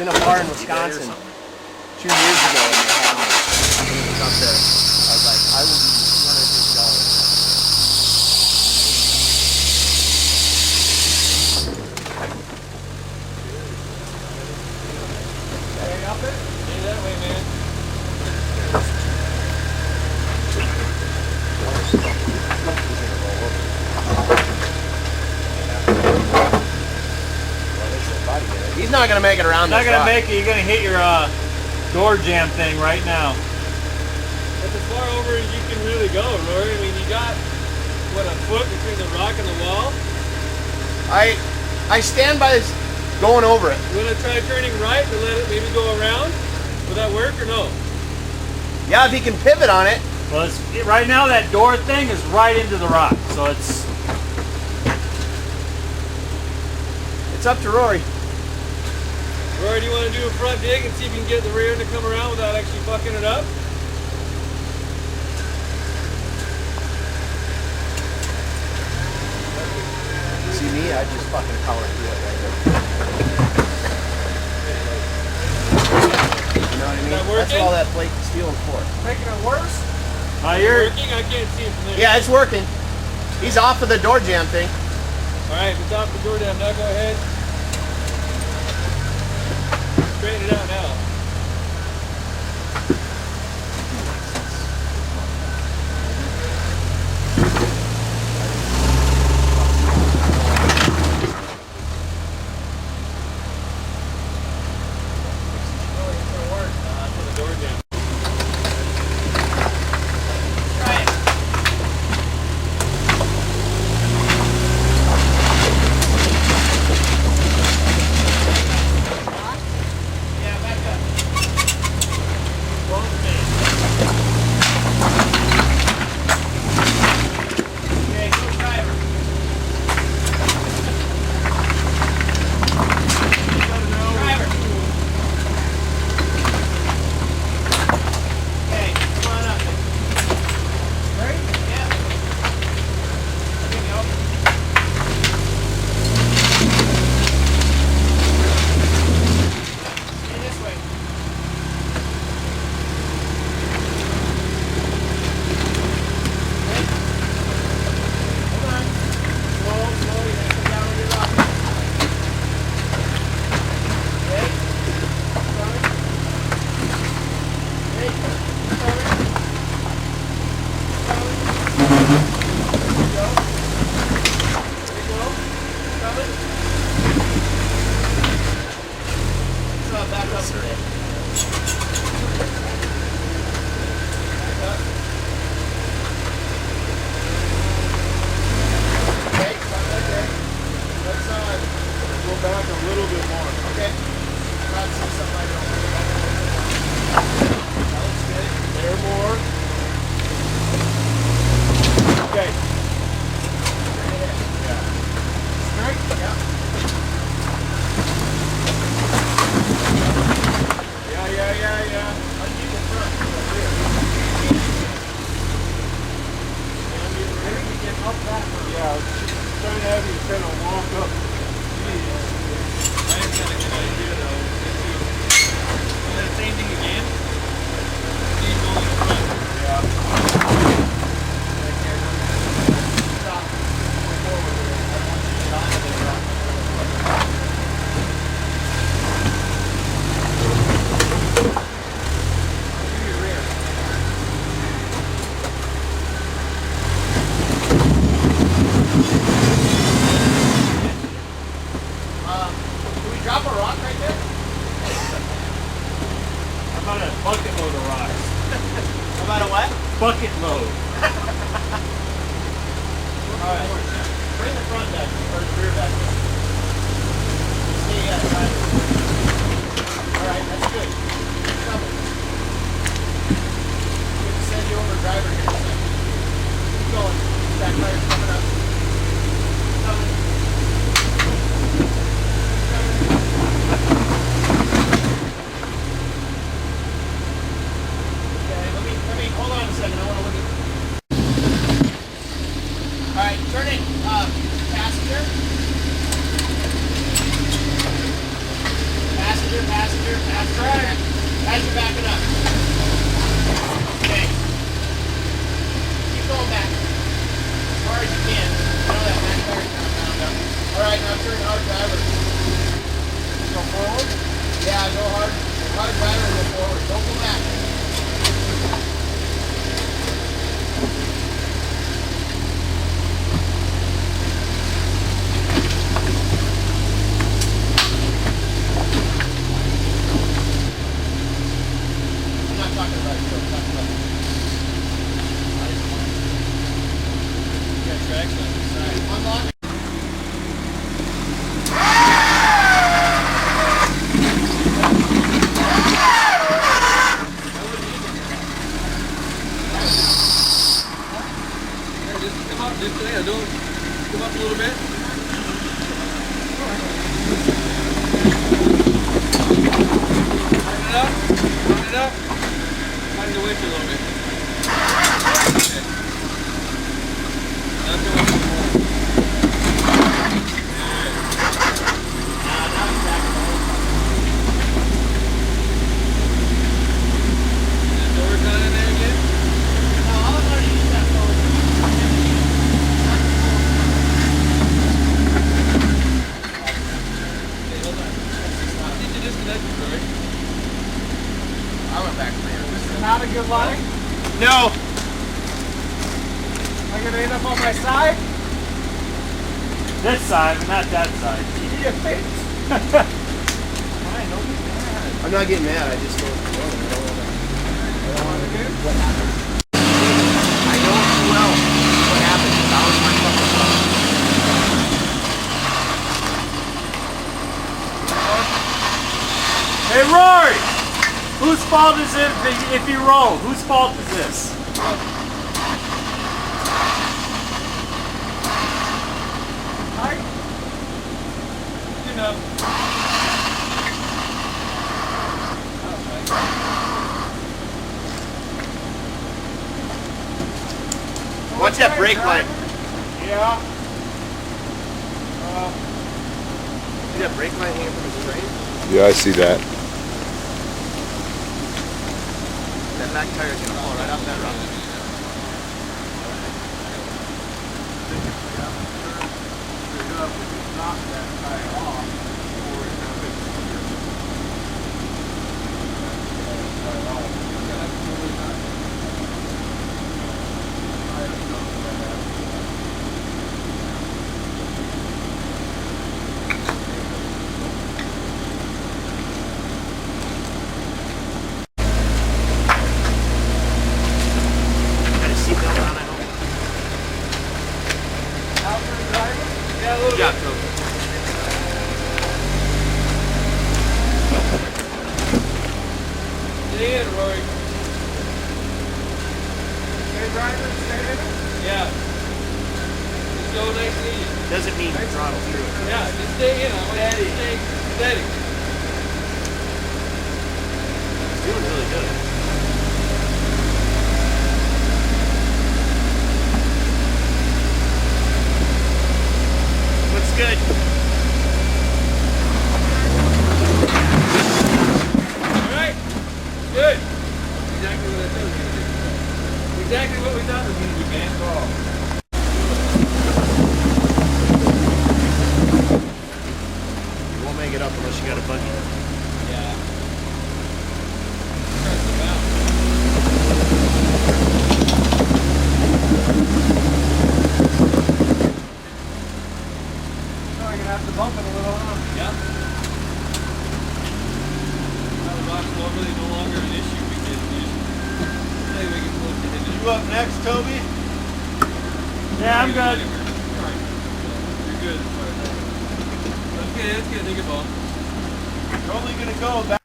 in a bar in Wisconsin 2 years ago, and they had me. It was up there. I was like, I will give you $250. Hey, up it? Stay that way, man. He's not going to make it around this rock. Not going to make it. You're going to hit your door jamb thing right now. That's as far over as you can really go, Rory. I mean, you got, what, a foot between the rock and the wall? I stand by this going over it. You want to try turning right and let it maybe go around? Will that work or no? Yeah, if he can pivot on it. Well, right now that door thing is right into the rock, so it's up to Rory. Rory, do you want to do a front dig and see if you can get the rear end to come around without actually fucking it up? See me? I just fucking power through it right there. You know what I mean? That's what all that plate steel is for. Making it worse? You're working? I can't see it from there. Yeah, it's working. He's off of the door jamb thing. Alright, if it's off the door jamb, now go ahead. Straighten it out now. Back a little bit more. Okay. That looks good. There more. Okay. Yeah. Straight? Yeah. Yeah. I'll keep it front. Maybe get up that way. Yeah, I was just trying to have you kind of walk up. Same thing again. Can we drop a rock right there? How about a bucket load of rocks? How about a what? Bucket load. Alright. Bring the front back, or the rear back. Stay right. Alright, that's good. Keep coming. We have to send you over driver here in a second. Keep going. Back tire's coming up. Keep coming. Hold on a second, I want to look at. Alright, turn it passenger. Passenger. Passenger, passenger, passenger. As you're backing up. Okay. Keep going back. As far as you can. I know that back tire's kind of bound up. Alright, now turn hard driver. Go forward? Yeah, go hard. Hard driver and go forward. Don't go back. I'm not talking about it, I'm talking about it. You got tracks on the side. Unlock. Yeah, don't come up a little bit. Line it up. Line it up. Find the winch a little bit. Okay. Now come up some more. Is the door done in there again? No, I'm going to use that phone. Did you disconnect it, Rory? I went back later. This is not a good line. No. Am I gonna end up on my side? This side, but not that side. You think? Fine, don't be mad. I'm not getting mad. I just don't know. I don't want to do what happened. I know too well what happened. That was my fucking fault. Hey, Rory! Whose fault is it if you roll? Whose fault is this? You know. Watch that brake line. Yeah. See that brake line hanging from his frame? Yeah, I see that. That back tire's gonna fall right off that rock. Knock that tire off before it Got a seatbelt on, I hope. Yeah, a little Good job, bit. Toby. Stay in, Rory. Stay driving, stay in it. Yeah. Just go nice and easy. Doesn't mean throttle through it. Yeah, just stay in. I want you to stay steady. It's doing really good. Looks good. Alright? Good. Exactly what I thought we were going to do. Exactly what we thought we were going to do, man. You won't make it up unless you got a buggy. Yeah. Press the valve. So you're gonna have to bump it a little, huh? Yeah. Now the box normally no longer an issue because we can pull it to hit it. You up next, Toby? Yeah, I'm good. Alright. You're good. Let's get it. Think about it. You're only gonna go back.